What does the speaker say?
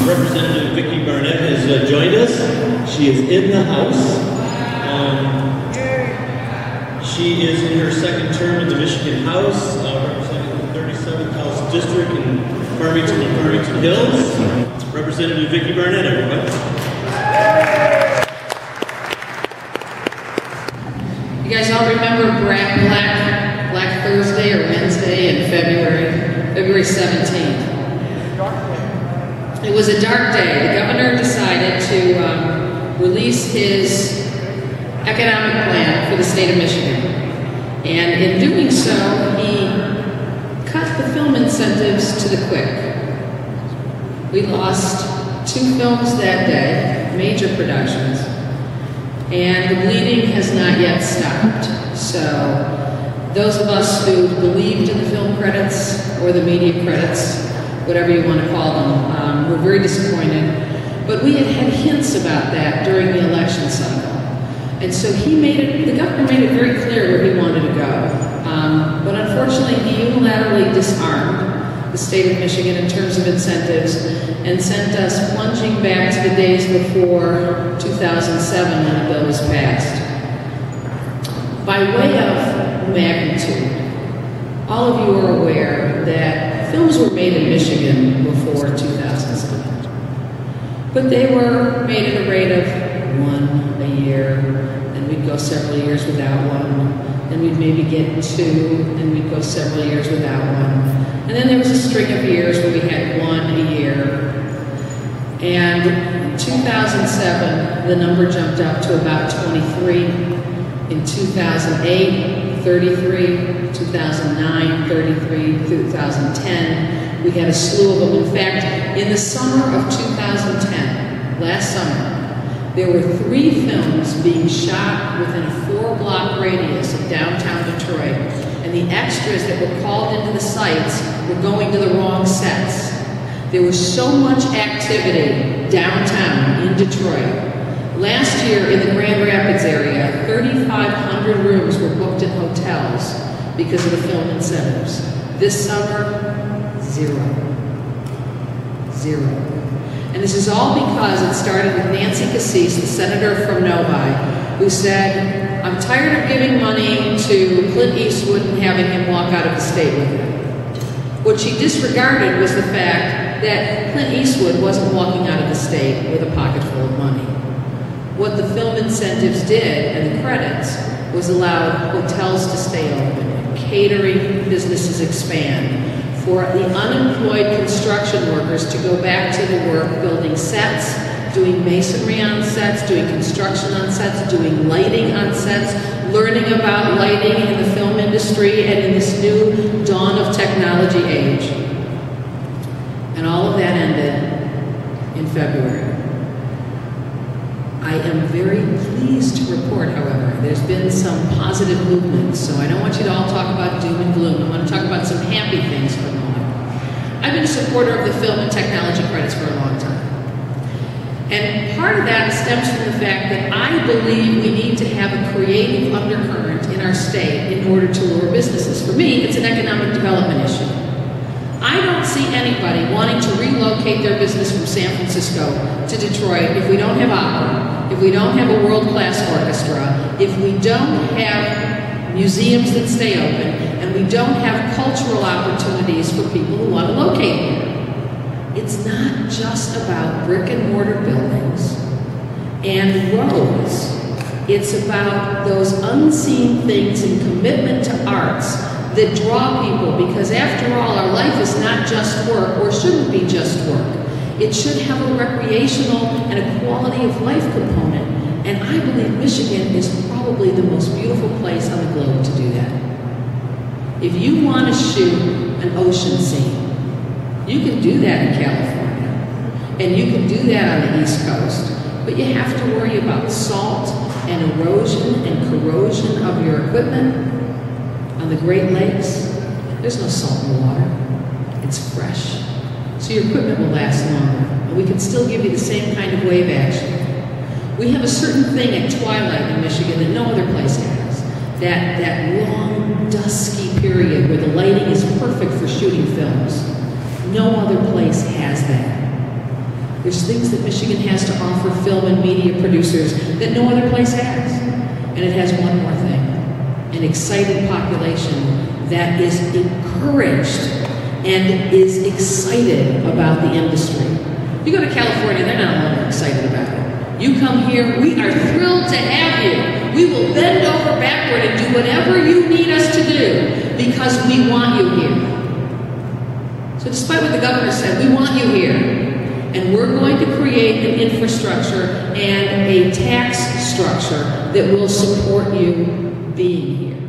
Representative Vicki Barnett has joined us. She is in the House. She is in her second term in the Michigan House, representing the 37th House District in Farmington and Farmington Hills. Representative Vicki Barnett, everybody. You guys all remember Black Thursday or Wednesday in February 17th. It was a dark day. The governor decided to release his economic plan for the state of Michigan. And in doing so, he cut the film incentives to the quick. We lost 2 films that day, major productions, and the bleeding has not yet stopped. So those of us who believed in the film credits or the media credits, whatever you want to call them, were very disappointed. But we had had hints about that during the election cycle. And so the governor made it very clear where he wanted to go. But unfortunately, he unilaterally disarmed the state of Michigan in terms of incentives and sent us plunging back to the days before 2007 when the bill was passed. By way of magnitude, all of you are aware that films were made in Michigan before 2007. But they were made at a rate of 1 a year, and we'd go several years without one, then we'd maybe get 2, and we'd go several years without one. And then there was a string of years where we had 1 a year. And in 2007, the number jumped up to about 23. In 2008, 33, 2009, 33, 2010, we had a slew of them. In fact, in the summer of 2010, last summer, there were 3 films being shot within a 4-block radius of downtown Detroit, and the extras that were called into the sites were going to the wrong sets. There was so much activity downtown in Detroit. Last year in the Grand Rapids area, 3,500 rooms were booked in hotels because of the film incentives. This summer, 0. And this is all because it started with Nancy Cassis, the senator from Novi, who said, "I'm tired of giving money to Clint Eastwood and having him walk out of the state with it." What she disregarded was the fact that Clint Eastwood wasn't walking out of the state with a pocket full of money. What the film incentives did, and the credits, was allow hotels to stay open, catering businesses expand, for the unemployed construction workers to go back to the work building sets, doing masonry on sets, doing construction on sets, doing lighting on sets, learning about lighting in the film industry and in this new dawn of technology age. And all of that ended in February. I am very pleased to report, however, there's been some positive movement, so I don't want you to all talk about doom and gloom. I want to talk about some happy things for a moment. I've been a supporter of the film and technology credits for a long time. And part of that stems from the fact that I believe we need to have a creative undercurrent in our state in order to lure businesses. For me, it's an economic development issue. I don't see anybody wanting to relocate their business from San Francisco to Detroit if we don't have opera, if we don't have a world-class orchestra, if we don't have museums that stay open, and we don't have cultural opportunities for people who want to locate here. It's not just about brick and mortar buildings and roads. It's about those unseen things and commitment to arts that draw people, because after all, our life is not just work, or shouldn't be just work. It should have a recreational and a quality of life component. And I believe Michigan is probably the most beautiful place on the globe to do that. If you want to shoot an ocean scene, you can do that in California. And you can do that on the East Coast. But you have to worry about salt and erosion and corrosion of your equipment. On the Great Lakes, there's no salt in the water. It's fresh. So your equipment will last longer. And we can still give you the same kind of wave action. We have a certain thing at twilight in Michigan that no other place has. That long, dusky period where the lighting is perfect for shooting films. No other place has that. There's things that Michigan has to offer film and media producers that no other place has. And it has one more thing, an excited population that is encouraged and is excited about the industry. You go to California, they're not all excited about it. You come here, we are thrilled to have you. We will bend over backward and do whatever you need us to do because we want you here. So despite what the governor said, we want you here. And we're going to create an infrastructure and a tax structure that will support you being here.